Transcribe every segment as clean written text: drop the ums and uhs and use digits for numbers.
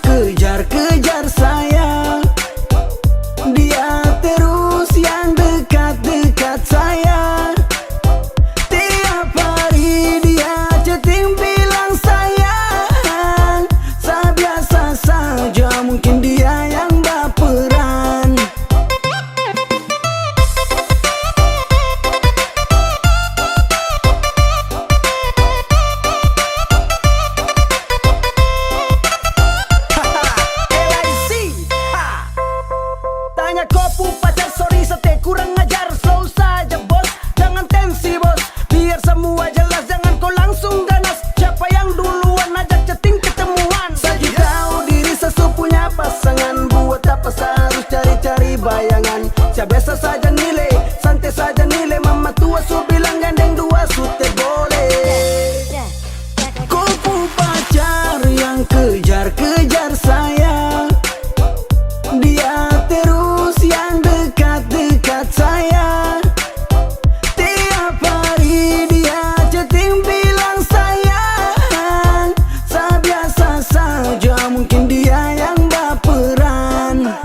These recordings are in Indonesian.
Kejar-kejar saya, dia terus yang dekat-dekat saya. Tiap hari dia chatting bilang sayang. Saya biasa saja, mungkin dia yang baperan. Tanya kopu pacar, sorry sete kurang ajar. Slow saja bos, jangan tensi bos. Biar semua jelas, jangan kau langsung ganas. Siapa yang duluan ajak chatting ketemuan. Saya tahu diri sesupunya pasangan. Buat apa saya harus cari-cari bayangan. Saya biasa saja nilai, santai saja nilai. Mama tua su bilang gandeng dua sute boleh. Kopu pacar yang kejar-kejar saya, dia terus yang dekat-dekat saya. Tiap hari dia chatting bilang sayang. Saya biasa saja, mungkin dia yang baperan.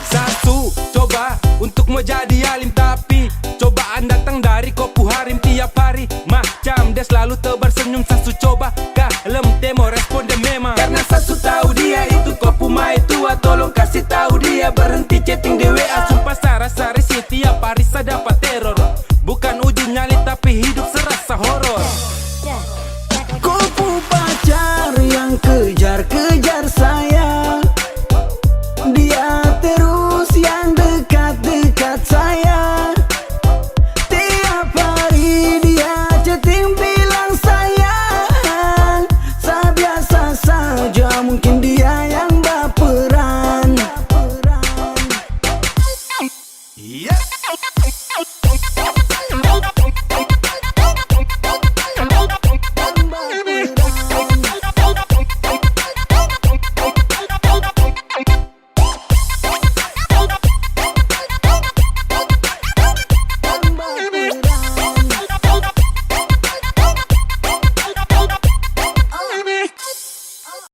Satu, coba untuk mau jadi alim, tapi cobaan datang dari kopu harim tiap hari. Macam dia selalu tebar senyum, Sasu coba kalem demo respon dia memang. Karena Sasu tahu dia itu kopu mai tua, tolong kasih tahu dia berhenti chatting dewe.